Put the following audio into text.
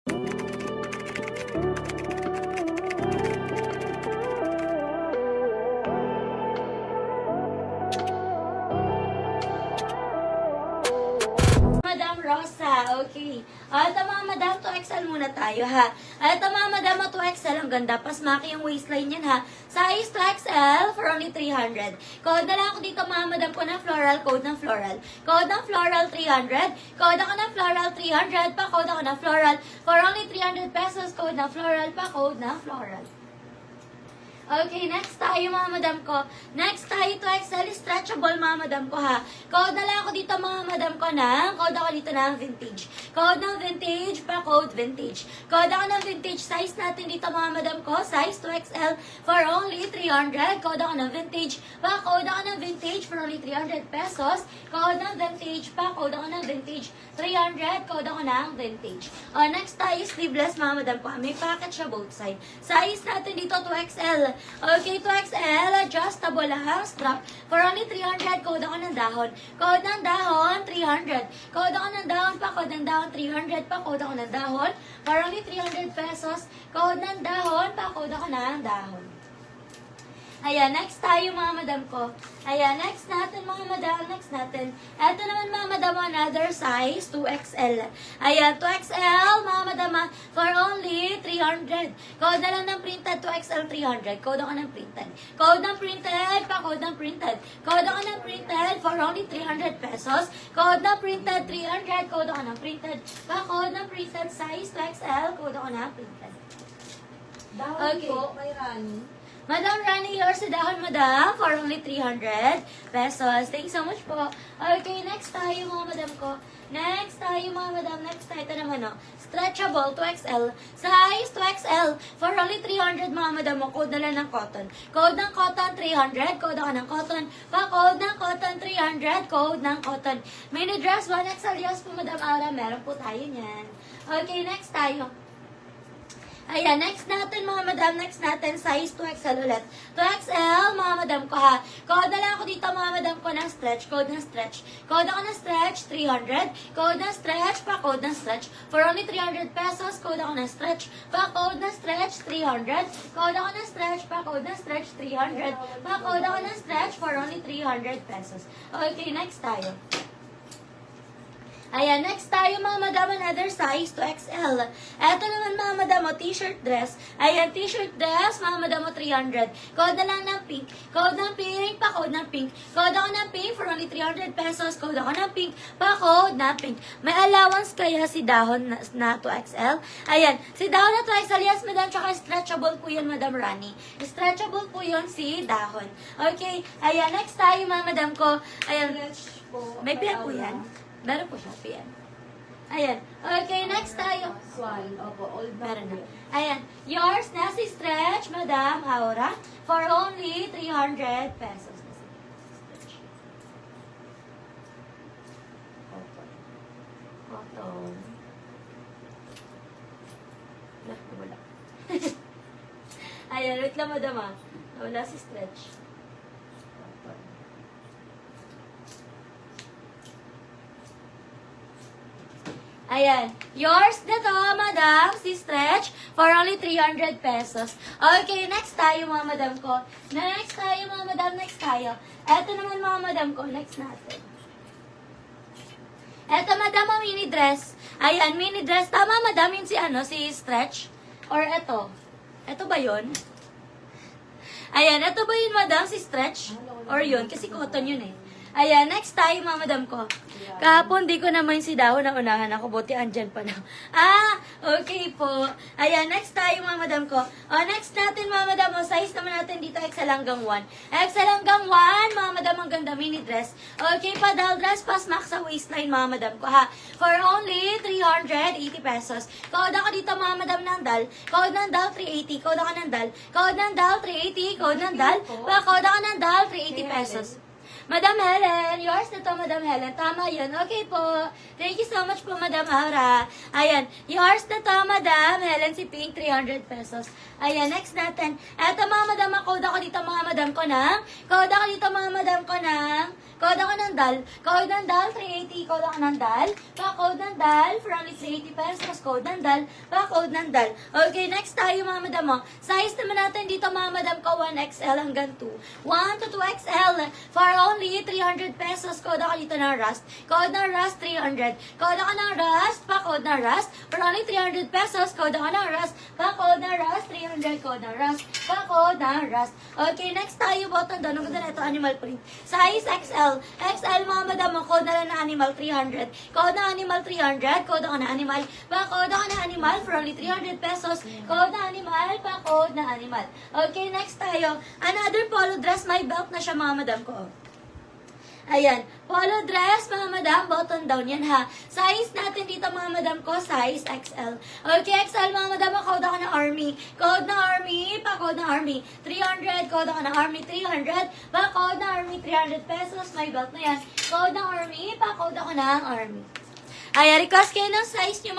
Madam Rosa, okay. Ito mga madam, 2XL muna tayo ha. Ito mga madam, 2XL, ang ganda. Pasmaki yung waistline yan ha. Size 2XL for only 300. Code na lang ako dito mga madam ko ng floral, code ng floral. Code ng floral 300. Code ako ng floral 300. Pa-code ako ng floral for only 300 pesos. Code ng floral, pa-code ng floral. Okay, next tayo mga madam ko. Next tayo to XL stretchable mga madam ko ha. Code na lang ako dito mga madam ko ng, code ako dito ng vintage. Code ng vintage, pa code vintage. Code ako ng vintage, size natin dito mga madam ko, size 2XL for only 300. Code ako ng vintage, pa code ako ng vintage for only 300 pesos. Code ng vintage, pa code ako ng vintage 300. Code ako ng vintage. Next tayo sleeveless mga madam ko. May packet siya both side. Size natin dito 2XL. Okay, 2XL, adjustable lang, strap. For only 300, code ako ng dahon. Code ng dahon, 300. Code ako ng dahon pa, code ng dahon, 300 pa, code ako ng dahon. For only 300 pesos, code ng dahon pa, code ako ng dahon. Ayan, next tayo mga madam ko. Ayan, next natin mga madam, next natin. Ito naman mga madam, another size, 2XL. Ayan, 2XL, mga madam, for only 300. Code na lang ng printed, 2XL 300. Code ako ng printed. Code ng printed, pa-code ng printed. Code ako ng printed for only 300 pesos. Code ng printed, 300. Code ako ng printed. Pa-code ng printed, size 2XL. Code ako ng printed. Dahon po kay Rani. Madam Rani, yours sa dahon, madam, for only 300 pesos. Thank you so much po. Okay, next tayo mga madam ko. Next tayo mga madam, next tayo. Ito naman, stretchable, 2XL. Size 2XL, for only 300 mga madam mo. Code na lang ng cotton. Code ng cotton, 300. Code ako ng cotton. Pa-code ng cotton, 300. Code ng cotton. Mini dress, 1XL, yes po, Madam Aura. Meron po tayo niyan. Okay, next tayo. Ayan, next natin mga madam, next natin, size 2XL ulit. 2XL, mga madam ko ha. Code na lang ako dito mga madam ko ng stretch, code ng stretch. Code ako ng stretch, 300. Code ng stretch, pa-code ng stretch. For only 300 pesos, code ako ng stretch. Pa-code ng stretch, 300. Code ako ng stretch, pa-code ng stretch, 300. Pa-code ako ng stretch for only 300 pesos. Okay, next tayo. Ayan, next tayo mga madam, another size, 2XL. Eto naman mga madam, t-shirt dress. Ayan, t-shirt dress, mga madam, 300. Code na lang ng pink. Code ng pink, pa-code ng pink. Code ako ng pink for only 300 pesos. Code ako ng pink, pa-code ng pink. May allowance kaya si dahon na 2XL? Ayan, si dahon na 2XL, yes madam, tsaka stretchable po yun, Madam Rani. Stretchable po yun si dahon. Okay, ayan, next tayo mga madam ko. Ayan, may piyak po yan. Meron po siya, PM. Ayan. Okay, next tayo. Swan. Opo, old Meron na. Ayan. Yours na si Stretch, Madam Aura, for only 300 pesos. Cotton. Wala. Ayan, wait lang madam wala si Stretch. Ayan. Yours na to, madam, si Stretch, for only 300 pesos. Okay, next tayo, mga madam ko. Next tayo, mga madam, next tayo. Eto naman, mga madam ko, next natin. Eto, madam, mini dress. Ayan, mini dress. Tama, madam, yun si Stretch? Or eto? Eto ba yun? Ayan, eto ba yun, madam, si Stretch? Or yun? Kasi cotton yun eh. Ayan, next tayo, mga madam ko. Kahapon, di ko naman si dahon na unahan ako. Buti, andyan pa na. Okay po. Ayan, next tayo, mga madam ko. Next natin, mga madam, size naman natin dito, XL hanggang 1. XL hanggang 1, mga madam, ang ganda, mini dress. Okay, padal dress, pas max sa waistline, mga madam ko, ha. For only 380 pesos. Code ako dito, mga madam, ng dal. Code ng dal, 380. Code ako ng dal. Code ng dal, 380. Code ng dal. Code ako ng dal, 380 pesos. Madam Helen, yours na to, Madam Helen. Tama yun. Okay po. Thank you so much po, Madam Aura. Ayan, yours na to, Madam Helen, si Pink, 300 pesos. Ayan, next natin. Eto mga madam, code ako dito mga madam ko ng, code ako dito mga madam ko ng, code ako ng DAL. Code ng DAL, 380. Code ako ng DAL. Pa-code ng DAL, for only 380 pesos. Code ng DAL. Pa-code ng DAL. Okay, next tayo mga madam mo. Size naman natin dito mga madam ko, 1XL hanggang 2. 1 to 2XL for only 300 pesos. Code ako dito ng Rust. Code ng Rust, 300. Code ako ng Rust. Pa-code ng Rust. For only 300 pesos. Code ako ng Rust. Pa-code ng Rust, 300. Code ng Rust. Pa-code ng Rust. Okay, next tayo button doon. Ang ganda na ito, animal print. Size XL. XL mga madam mo, code na lang na animal 300. Code na animal 300. Code ako na animal. Pa-code ako na animal for only 300 pesos. Code na animal. Pa-code na animal. Okay, next tayo. Another polo dress. May belt na siya mga madam ko. Ayan. Polo dress, mga madam. Button down yan ha. Size natin dito mga madam ko. Size XL. Okay, XL mga madam. Code ako na Army. Code na Army. Pa-code na Army. 300. Code ako na Army. 300. Pa-code na Army. 300 pesos. May belt na yan. Code na Army. Pa-code ako na Army. Ayan. Request kayo ng size nyo.